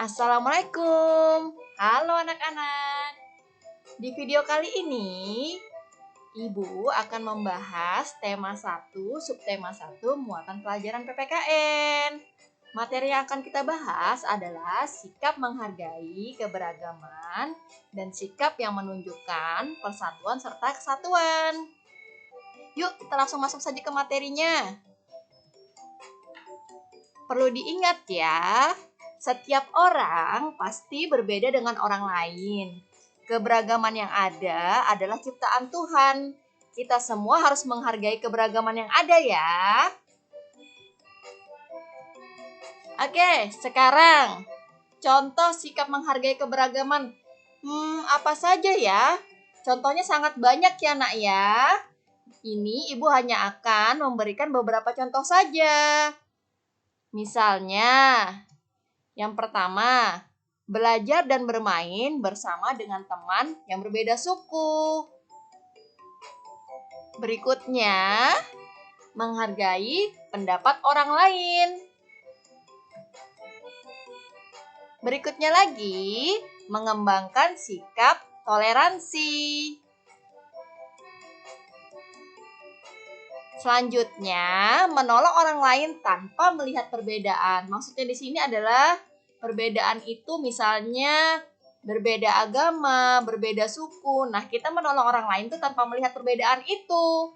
Assalamualaikum. Halo anak-anak. Di video kali ini, Ibu akan membahas tema 1, subtema 1, muatan pelajaran PPKN. Materi yang akan kita bahas adalah sikap menghargai keberagaman dan sikap yang menunjukkan persatuan serta kesatuan. Yuk, kita langsung masuk saja ke materinya. Perlu diingat ya, setiap orang pasti berbeda dengan orang lain. Keberagaman yang ada adalah ciptaan Tuhan. Kita semua harus menghargai keberagaman yang ada ya. Oke, sekarang contoh sikap menghargai keberagaman. Apa saja ya? Contohnya sangat banyak ya nak ya. Ini ibu hanya akan memberikan beberapa contoh saja. Misalnya, yang pertama, belajar dan bermain bersama dengan teman yang berbeda suku. Berikutnya, menghargai pendapat orang lain. Berikutnya lagi, mengembangkan sikap toleransi. Selanjutnya, menolong orang lain tanpa melihat perbedaan. Maksudnya di sini adalah perbedaan itu misalnya berbeda agama, berbeda suku. Nah, kita menolong orang lain itu tanpa melihat perbedaan itu.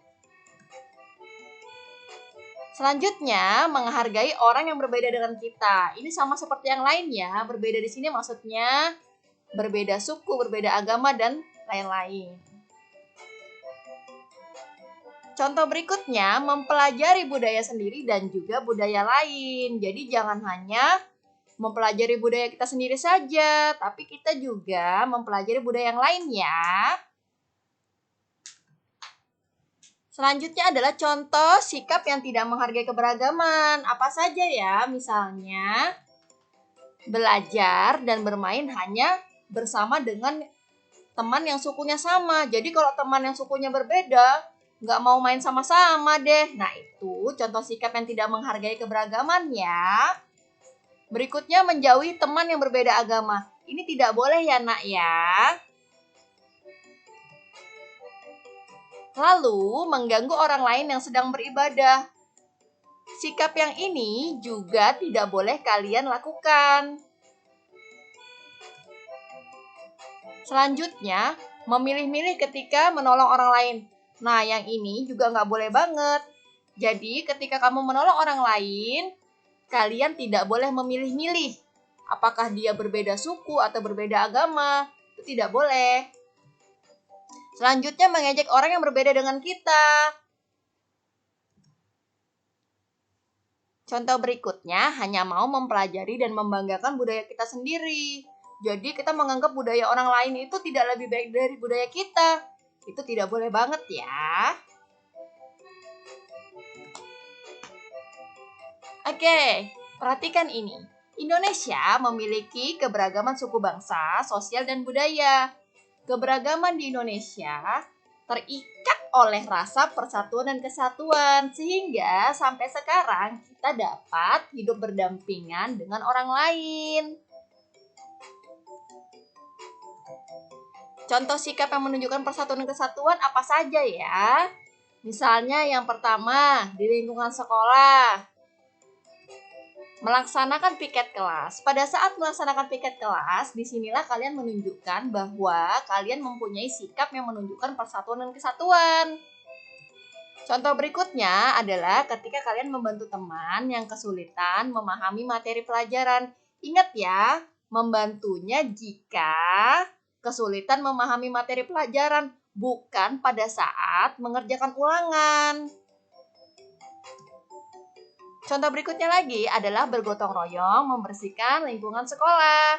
Selanjutnya, menghargai orang yang berbeda dengan kita. Ini sama seperti yang lain ya. Berbeda di sini maksudnya berbeda suku, berbeda agama, dan lain-lain. Contoh berikutnya, mempelajari budaya sendiri dan juga budaya lain. Jadi jangan hanya mempelajari budaya kita sendiri saja, tapi kita juga mempelajari budaya yang lain ya. Selanjutnya adalah contoh sikap yang tidak menghargai keberagaman. Apa saja ya? Misalnya, belajar dan bermain hanya bersama dengan teman yang sukunya sama. Jadi kalau teman yang sukunya berbeda, nggak mau main sama-sama deh. Nah, itu contoh sikap yang tidak menghargai keberagaman ya. Berikutnya, menjauhi teman yang berbeda agama. Ini tidak boleh ya nak ya. Lalu, mengganggu orang lain yang sedang beribadah. Sikap yang ini juga tidak boleh kalian lakukan. Selanjutnya, memilih-milih ketika menolong orang lain. Nah, yang ini juga nggak boleh banget. Jadi, ketika kamu menolong orang lain, kalian tidak boleh memilih-milih. Apakah dia berbeda suku atau berbeda agama, itu tidak boleh. Selanjutnya, mengejek orang yang berbeda dengan kita. Contoh berikutnya, hanya mau mempelajari dan membanggakan budaya kita sendiri. Jadi kita menganggap budaya orang lain itu tidak lebih baik dari budaya kita. Itu tidak boleh banget ya. Oke, perhatikan ini. Indonesia memiliki keberagaman suku bangsa, sosial, dan budaya. Keberagaman di Indonesia terikat oleh rasa persatuan dan kesatuan, sehingga sampai sekarang kita dapat hidup berdampingan dengan orang lain. Contoh sikap yang menunjukkan persatuan dan kesatuan apa saja ya? Misalnya yang pertama, di lingkungan sekolah. Melaksanakan piket kelas. Pada saat melaksanakan piket kelas, disinilah kalian menunjukkan bahwa kalian mempunyai sikap yang menunjukkan persatuan dan kesatuan. Contoh berikutnya adalah ketika kalian membantu teman yang kesulitan memahami materi pelajaran. Ingat ya, membantunya jika kesulitan memahami materi pelajaran, bukan pada saat mengerjakan ulangan. Contoh berikutnya lagi adalah bergotong royong membersihkan lingkungan sekolah.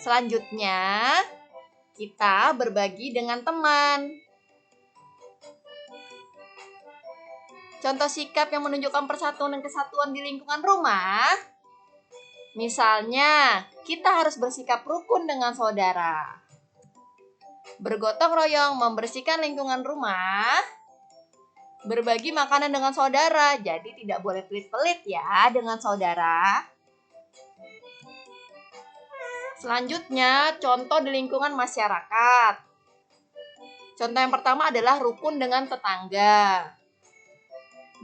Selanjutnya, kita berbagi dengan teman. Contoh sikap yang menunjukkan persatuan dan kesatuan di lingkungan rumah. Misalnya, kita harus bersikap rukun dengan saudara. Bergotong royong membersihkan lingkungan rumah. Berbagi makanan dengan saudara, jadi tidak boleh pelit-pelit ya dengan saudara. Selanjutnya, contoh di lingkungan masyarakat. Contoh yang pertama adalah rukun dengan tetangga.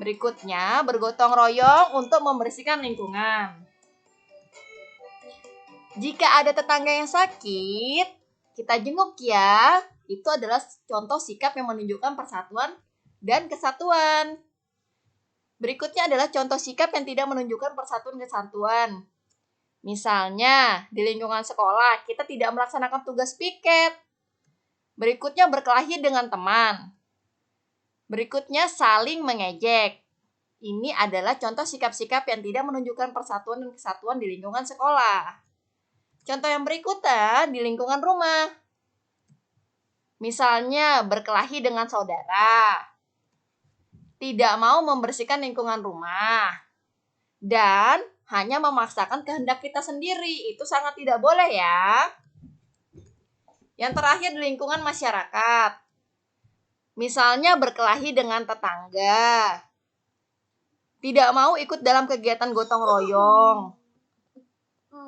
Berikutnya, bergotong royong untuk membersihkan lingkungan. Jika ada tetangga yang sakit, kita jenguk ya. Itu adalah contoh sikap yang menunjukkan persatuan dan kesatuan. Berikutnya adalah contoh sikap yang tidak menunjukkan persatuan dan kesatuan. Misalnya, di lingkungan sekolah, kita tidak melaksanakan tugas piket. Berikutnya, berkelahi dengan teman. Berikutnya, saling mengejek. Ini adalah contoh sikap-sikap yang tidak menunjukkan persatuan dan kesatuan di lingkungan sekolah. Contoh yang berikutnya di lingkungan rumah. Misalnya, berkelahi dengan saudara. Tidak mau membersihkan lingkungan rumah. Dan hanya memaksakan kehendak kita sendiri. Itu sangat tidak boleh ya. Yang terakhir di lingkungan masyarakat. Misalnya berkelahi dengan tetangga. Tidak mau ikut dalam kegiatan gotong royong.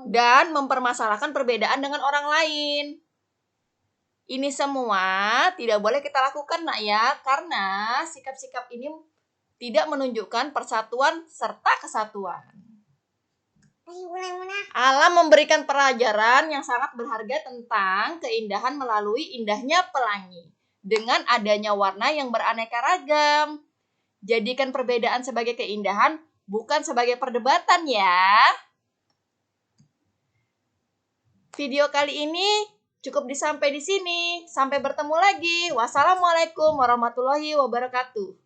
Dan mempermasalahkan perbedaan dengan orang lain. Ini semua tidak boleh kita lakukan nak ya. Karena sikap-sikap ini tidak menunjukkan persatuan serta kesatuan. Alam memberikan pelajaran yang sangat berharga tentang keindahan melalui indahnya pelangi. Dengan adanya warna yang beraneka ragam. Jadikan perbedaan sebagai keindahan, bukan sebagai perdebatan ya. Video kali ini cukup sampai di sini. Sampai bertemu lagi. Wassalamualaikum warahmatullahi wabarakatuh.